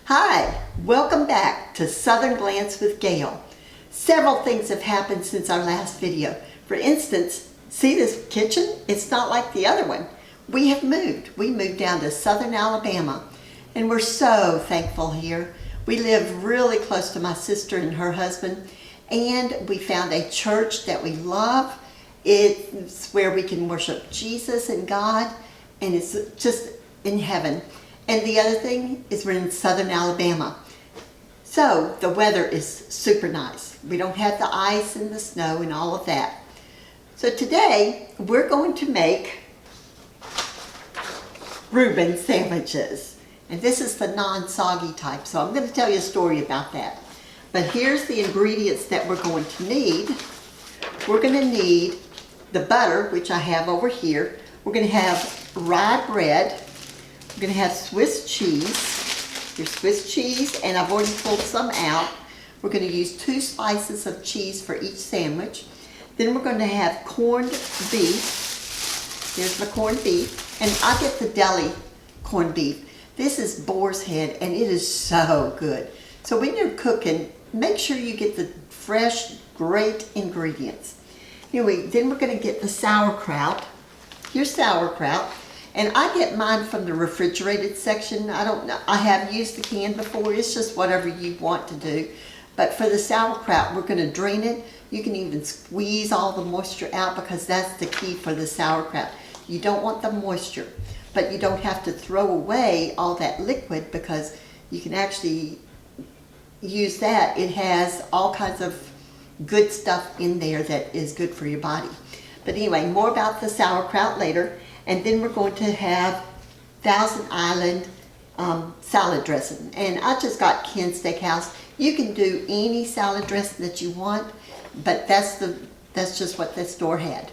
Hi, welcome back to Southern Glance with Gail. Several things have happened since our last video. For instance, see this kitchen? It's not like the other one. We have moved. We moved down to Southern Alabama, and we're so thankful here. We live really close to my sister and her husband, and we found a church that we love. It's where we can worship Jesus and God, and it's just in heaven. And the other thing is we're in Southern Alabama. So the weather is super nice. We don't have the ice and the snow and all of that. So today we're going to make Reuben sandwiches. And this is the non-soggy type. So I'm going to tell you a story about that. But here's the ingredients that we're going to need. We're going to need the butter, which I have over here. We're going to have rye bread. We're going to have Swiss cheese. Here's Swiss cheese, and I've already pulled some out. We're going to use 2 slices of cheese for each sandwich. Then we're going to have corned beef. Here's my corned beef. And I get the deli corned beef. This is boar's head, and it is so good. So when you're cooking, make sure you get the fresh, great ingredients. Anyway, then we're going to get the sauerkraut. Here's sauerkraut. And I get mine from the refrigerated section. I don't know. I have used the can before. It's just whatever you want to do. But for the sauerkraut, we're going to drain it. You can even squeeze all the moisture out because that's the key for the sauerkraut. You don't want the moisture, but you don't have to throw away all that liquid because you can actually use that. It has all kinds of good stuff in there that is good for your body. But anyway, more about the sauerkraut later. And then we're going to have Thousand Island salad dressing. And I just got Ken Steakhouse. You can do any salad dressing that you want, but that's just what the store had.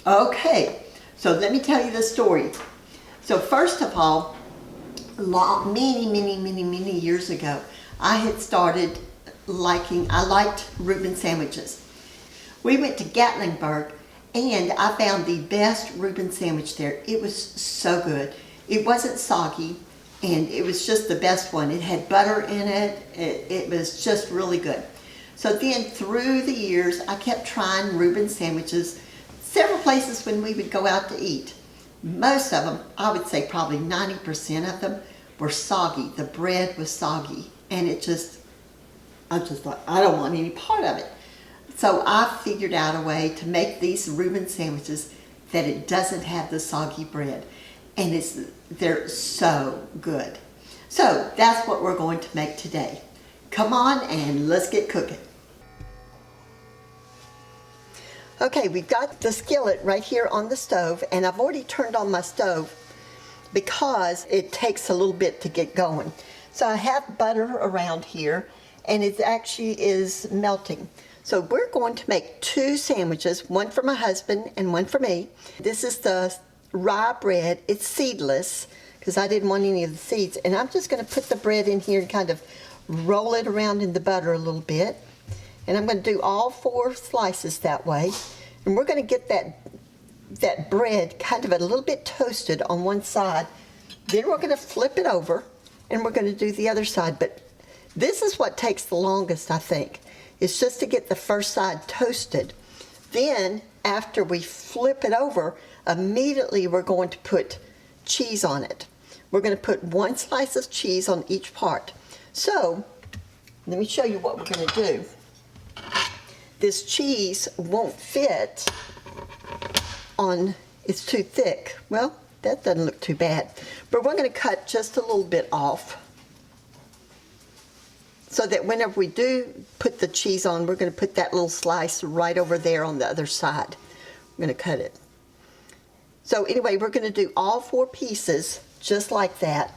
Okay, so let me tell you the story. So first of all, many years ago, I had started I liked Reuben sandwiches. We went to Gatlinburg, and I found the best Reuben sandwich there. It was so good. It wasn't soggy, and it was just the best one. It had butter in it. It was just really good. So then through the years, I kept trying Reuben sandwiches several places when we would go out to eat. Most of them, I would say probably 90% of them, were soggy. The bread was soggy, and I just thought, I don't want any part of it. So I figured out a way to make these Reuben sandwiches that it doesn't have the soggy bread. And they're so good. So that's what we're going to make today. Come on and let's get cooking. Okay, we've got the skillet right here on the stove, and I've already turned on my stove because it takes a little bit to get going. So I have butter around here, and it actually is melting. So we're going to make 2 sandwiches, one for my husband and one for me. This is the rye bread. It's seedless because I didn't want any of the seeds. And I'm just going to put the bread in here and kind of roll it around in the butter a little bit. And I'm going to do all 4 slices that way. And we're going to get that bread kind of a little bit toasted on one side. Then we're going to flip it over and we're going to do the other side. But this is what takes the longest, I think. It's just to get the first side toasted. Then, after we flip it over, immediately we're going to put cheese on it. We're going to put 1 slice of cheese on each part. So, let me show you what we're going to do. This cheese won't fit on, it's too thick. Well, that doesn't look too bad. But we're going to cut just a little bit off, so that whenever we do put the cheese on, we're going to put that little slice right over there on the other side. I'm going to cut it. So anyway, we're going to do all 4 pieces just like that,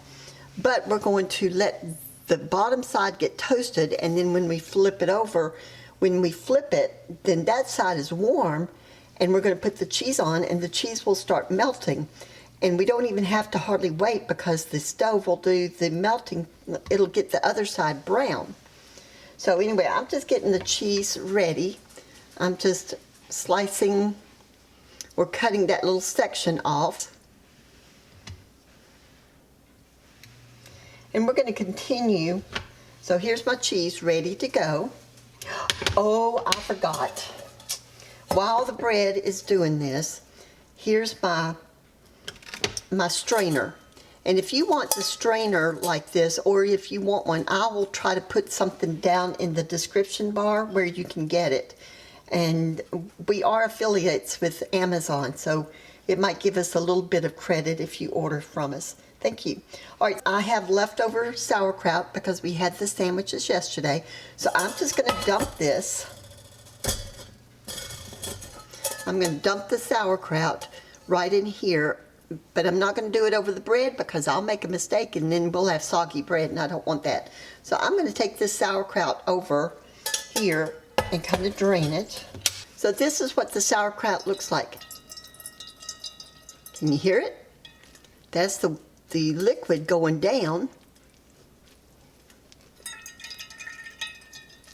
but we're going to let the bottom side get toasted, and then when we flip it over, when we flip it, then that side is warm, and we're going to put the cheese on, and the cheese will start melting. And we don't even have to hardly wait because the stove will do the melting. It'll get the other side brown. So anyway, I'm just getting the cheese ready. I'm just slicing or cutting that little section off. And we're going to continue. So here's my cheese ready to go. Oh, I forgot. While the bread is doing this, here's my strainer. And if you want the strainer like this, or if you want one, I will try to put something down in the description bar where you can get it. And we are affiliates with Amazon, so it might give us a little bit of credit if you order from us. Thank you. All right, I have leftover sauerkraut because we had the sandwiches yesterday. So I'm just going to dump this. I'm going to dump the sauerkraut right in here. But I'm not going to do it over the bread because I'll make a mistake and then we'll have soggy bread and I don't want that. So I'm going to take this sauerkraut over here and kind of drain it. So this is what the sauerkraut looks like. Can you hear it? That's the liquid going down.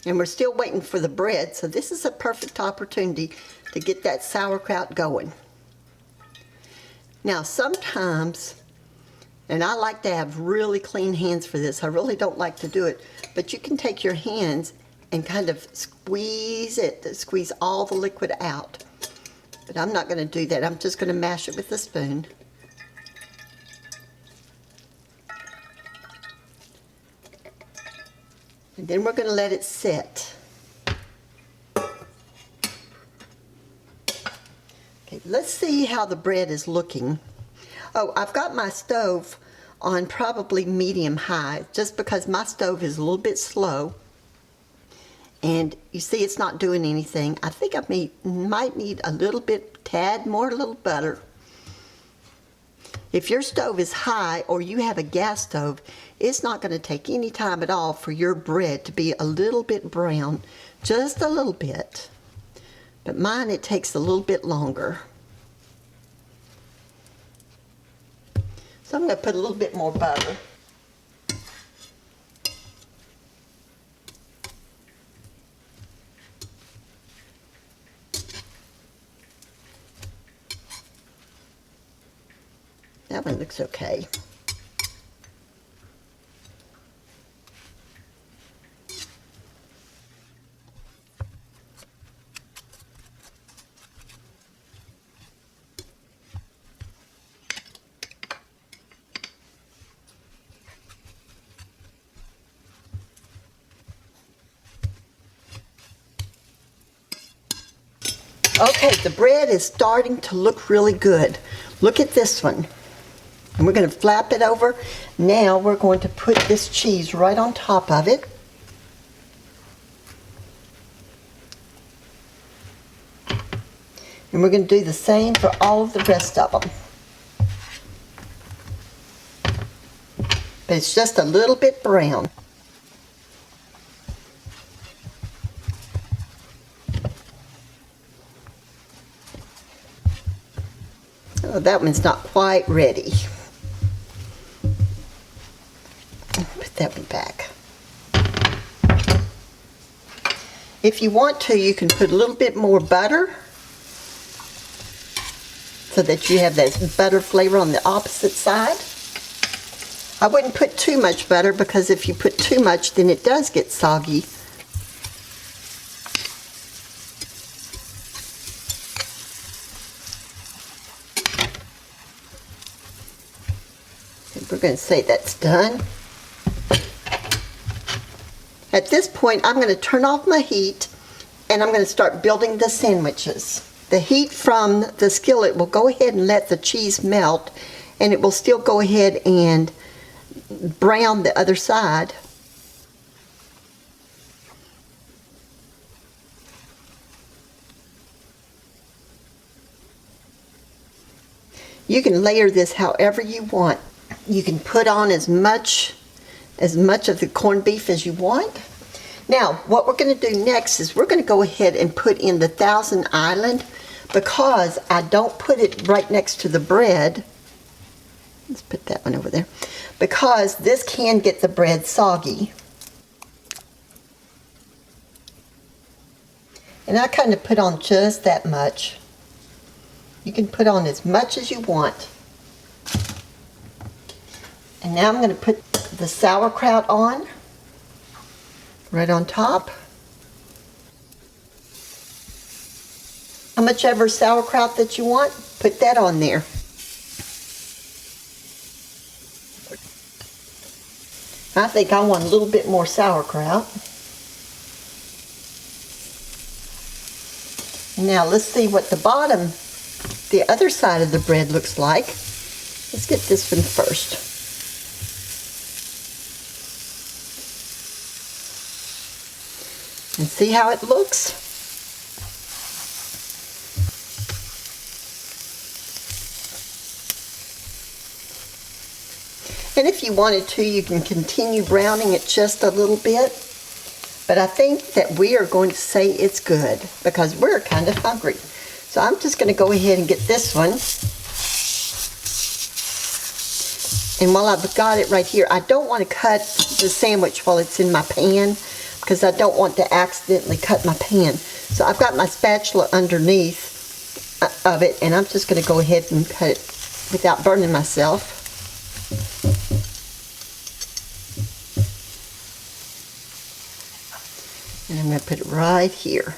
And we're still waiting for the bread, so this is a perfect opportunity to get that sauerkraut going. Now sometimes, and I like to have really clean hands for this, I really don't like to do it, but you can take your hands and kind of squeeze it, squeeze all the liquid out. But I'm not going to do that, I'm just going to mash it with a spoon. And then we're going to let it sit. Okay, let's see how the bread is looking. Oh, I've got my stove on probably medium high, just because my stove is a little bit slow. And you see it's not doing anything. I think I might need a little bit, tad more, a little butter. If your stove is high or you have a gas stove, it's not going to take any time at all for your bread to be a little bit brown, just a little bit. But mine, it takes a little bit longer. So I'm going to put a little bit more butter. That one looks okay. Okay, the bread is starting to look really good. Look at this one. And we're going to flap it over. Now we're going to put this cheese right on top of it. And we're going to do the same for all of the rest of them. But it's just a little bit brown. Oh, that one's not quite ready. Put that one back. If you want to, you can put a little bit more butter so that you have that butter flavor on the opposite side. I wouldn't put too much butter because if you put too much, then it does get soggy. We're going to say that's done. At this point, I'm going to turn off my heat and I'm going to start building the sandwiches. The heat from the skillet will go ahead and let the cheese melt, and it will still go ahead and brown the other side. You can layer this however you want. You can put on as much of the corned beef as you want. Now, what we're going to do next is we're going to go ahead and put in the Thousand Island, because I don't put it right next to the bread. Let's put that one over there. Because this can get the bread soggy. And I kind of put on just that much. You can put on as much as you want. And now I'm going to put the sauerkraut on, right on top. How much ever sauerkraut that you want, put that on there. I think I want a little bit more sauerkraut. Now let's see what the bottom, the other side of the bread looks like. Let's get this one first. And see how it looks? And if you wanted to, you can continue browning it just a little bit. But I think that we are going to say it's good because we're kind of hungry. So I'm just going to go ahead and get this one. And while I've got it right here, I don't want to cut the sandwich while it's in my pan because I don't want to accidentally cut my pan. So I've got my spatula underneath of it, and I'm just going to go ahead and cut it without burning myself. And I'm going to put it right here.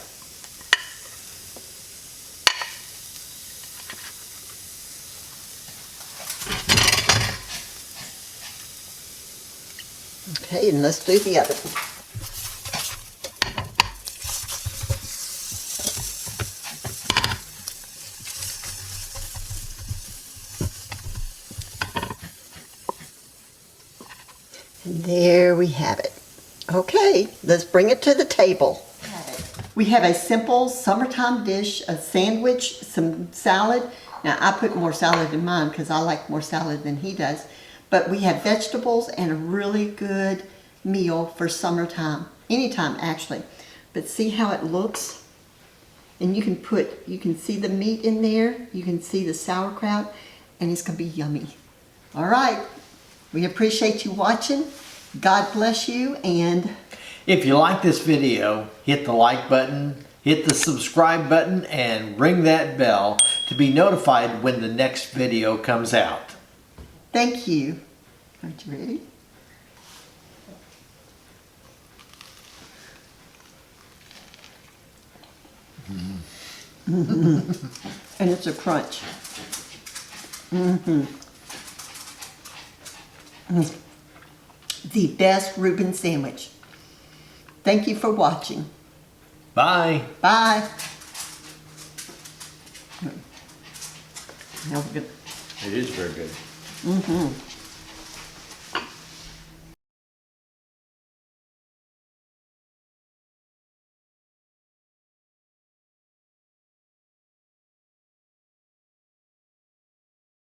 Okay, and let's do the other one. And there we have it. Okay, let's bring it to the table. We have a simple summertime dish, a sandwich, some salad. Now I put more salad in mine because I like more salad than he does. But we have vegetables and a really good meal for summertime, anytime actually. But see how it looks? And you can see the meat in there, you can see the sauerkraut, and it's gonna be yummy. All right, we appreciate you watching. God bless you, and if you like this video, hit the like button, hit the subscribe button, and ring that bell to be notified when the next video comes out. Thank you. Aren't you ready? And it's a crunch. The best Reuben sandwich. Thank you for watching. Bye. Bye. Now we're good. It is very good.